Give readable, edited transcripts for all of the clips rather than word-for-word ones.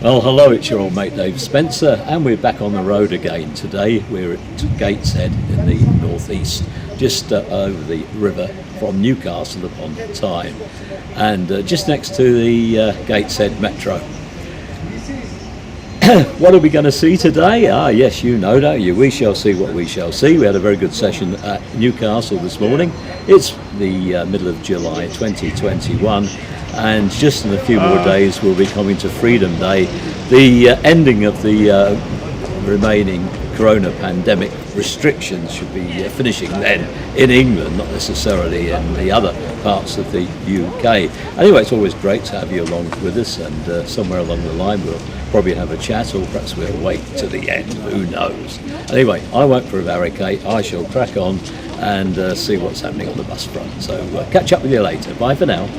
Well, hello, it's your old mate Dave Spencer, and we're back on the road again today. We're at Gateshead in the northeast, just over the river from Newcastle upon Tyne, and just next to the Gateshead Metro. What are we going to see today? Yes, you know, don't you? We shall see what we shall see. We had a very good session at Newcastle this morning. It's the middle of July 2021, and just in a few more days we'll be coming to Freedom Day, the ending of the remaining corona pandemic restrictions should be finishing then in England, not necessarily in the other parts of the UK. Anyway, it's always great to have you along with us, and somewhere along the line we'll probably have a chat, or perhaps we'll wait to the end, who knows. Anyway, I won't prevaricate, I shall crack on and see what's happening on the bus front. So catch up with you later. Bye for now.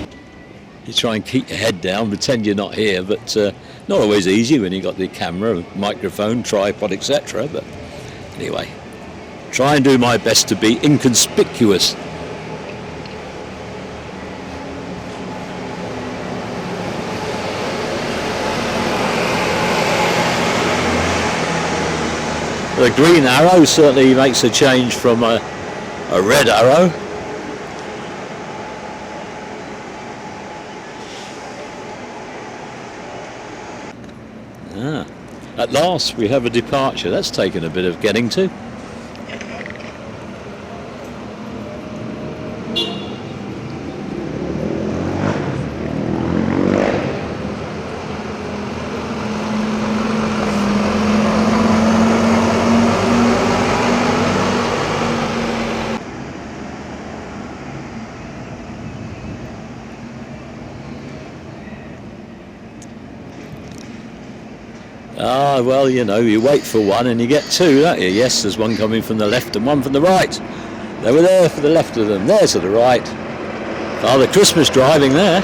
You try and keep your head down, pretend you're not here, but not always easy when you've got the camera, microphone, tripod, etc. But anyway, try and do my best to be inconspicuous. The green arrow certainly makes a change from a red arrow. At last we have a departure. That's taken a bit of getting to. Well, you know, you wait for one and you get two, don't you? Yes, there's one coming from the left and one from the right. They were there for the left of them, there's to the right. Father Christmas driving there.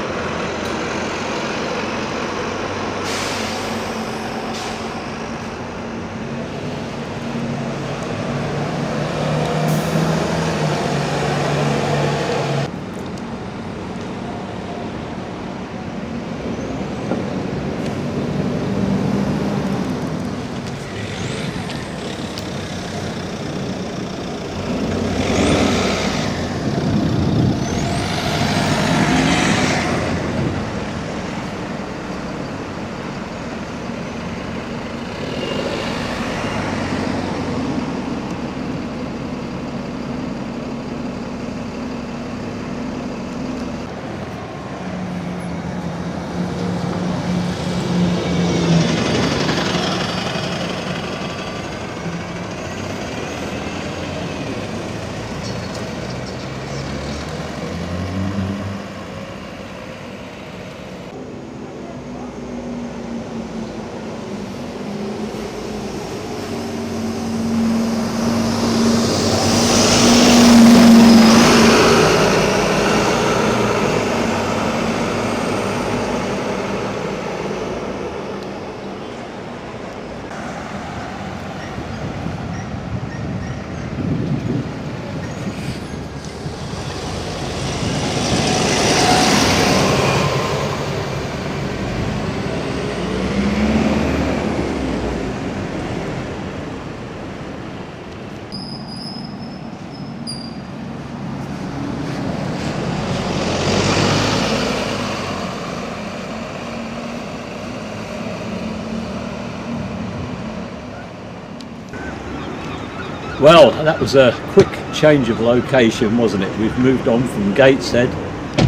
Well, that was a quick change of location, wasn't it? We've moved on from Gateshead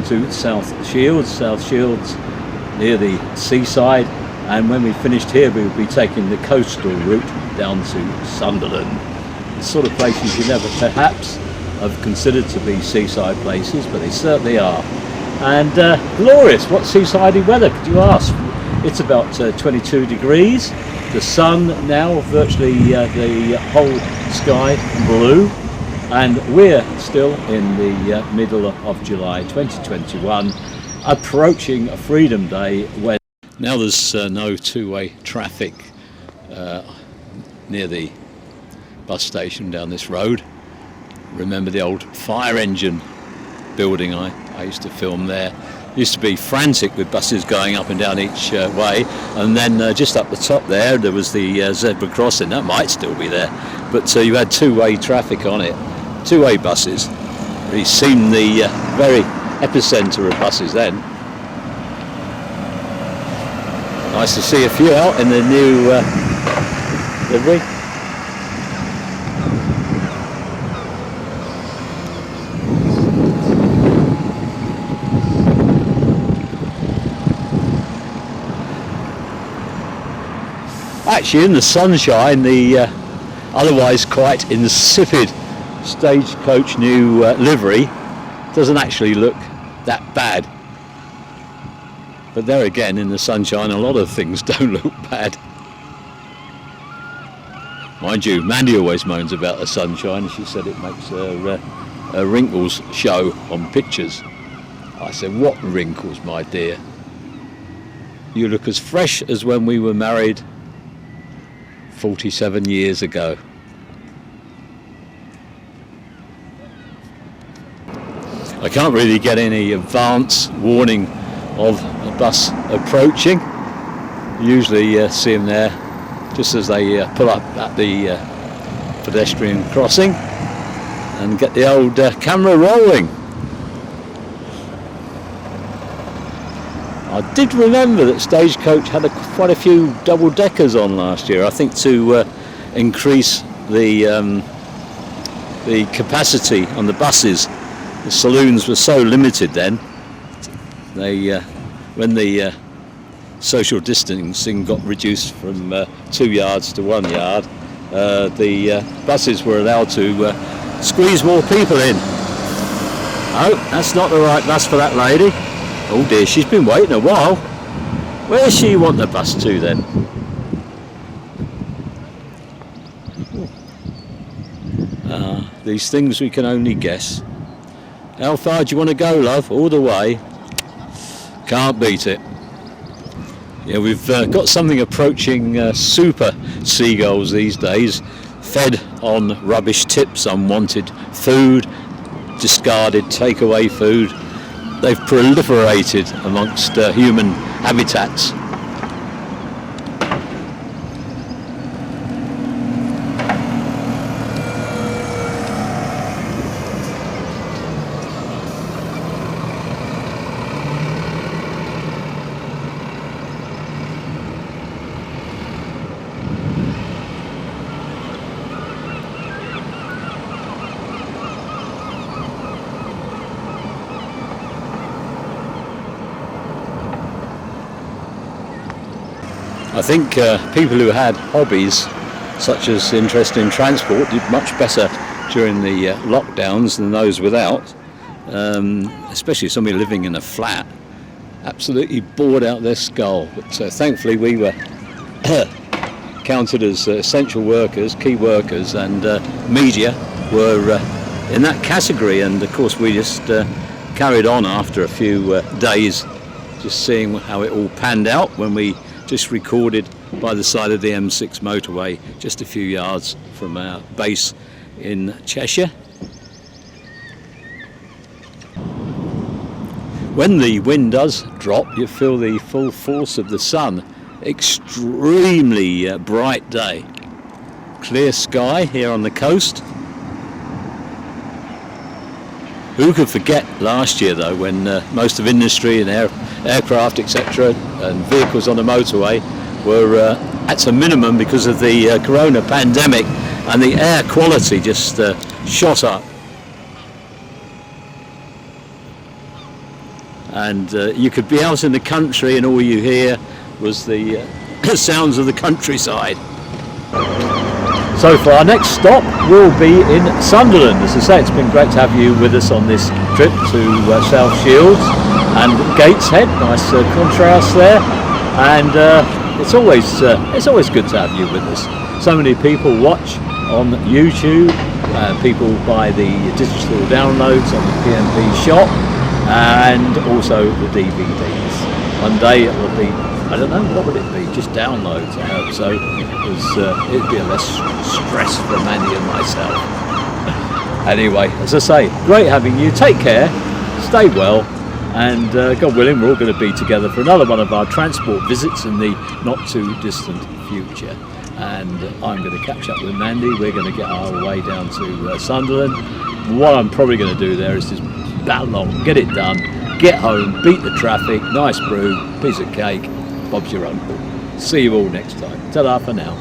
to South Shields near the seaside, and when we finished here we will be taking the coastal route down to Sunderland. The sort of places you never perhaps have considered to be seaside places, but they certainly are. And glorious, what seasidey weather, could you ask? It's about 22 degrees. The sun now, virtually the whole sky blue, and we're still in the middle of July 2021, approaching a Freedom Day when now there's no two-way traffic near the bus station down this road. Remember the old fire engine building? I used to film there. Used to be frantic with buses going up and down each way, and then just up the top there was the zebra crossing. That might still be there, but you had two-way traffic on it, two-way buses. It seemed the very epicentre of buses then. Nice to see a few out in the new livery. Actually, in the sunshine, the otherwise quite insipid Stagecoach new livery doesn't actually look that bad. But there again, in the sunshine, a lot of things don't look bad. Mind you, Mandy always moans about the sunshine. She said it makes her wrinkles show on pictures. I said, what wrinkles, my dear? You look as fresh as when we were married 47 years ago. I can't really get any advance warning of a bus approaching. Usually see them there just as they pull up at the pedestrian crossing and get the old camera rolling. I did remember that Stagecoach had quite a few double-deckers on last year, I think to increase the capacity on the buses. The saloons were so limited then. They, when the social distancing got reduced from 2 yards to 1 yard, the buses were allowed to squeeze more people in. Oh, that's not the right bus for that lady. Oh dear, she's been waiting a while. Where does she want the bus to then? These things we can only guess. How far do you want to go, love? All the way? Can't beat it. Yeah, we've got something approaching super seagulls these days, fed on rubbish tips, unwanted food, discarded takeaway food. They've proliferated amongst human habitats. I think people who had hobbies such as interest in transport did much better during the lockdowns than those without, especially somebody living in a flat, absolutely bored out their skull. But thankfully we were counted as essential workers, key workers, and media were in that category, and of course we just carried on after a few days, just seeing how it all panned out when we just recorded by the side of the M6 motorway just a few yards from our base in Cheshire. When the wind does drop, you feel the full force of the sun. Extremely bright day. Clear sky here on the coast. Who could forget last year though, when most of industry and aircraft etc. and vehicles on the motorway were at a minimum because of the corona pandemic, and the air quality just shot up. And you could be out in the country and all you hear was the sounds of the countryside. So for our next stop will be in Sunderland. As I say, it's been great to have you with us on this trip to South Shields and Gateshead. Nice contrast there, and it's always good to have you with us. So many people watch on YouTube, people buy the digital downloads on the PMP shop, and also the DVDs. One day it will be, I don't know, what would it be? Just downloads, I hope so, because it'd be less stress for Mandy and myself. Anyway, as I say, great having you. Take care, stay well, and God willing, we're all going to be together for another one of our transport visits in the not too distant future. And I'm going to catch up with Mandy. We're going to get our way down to Sunderland. What I'm probably going to do there is just battle on, get it done, get home, beat the traffic, nice brew, piece of cake, Bob's your uncle. See you all next time. Ta-da for now.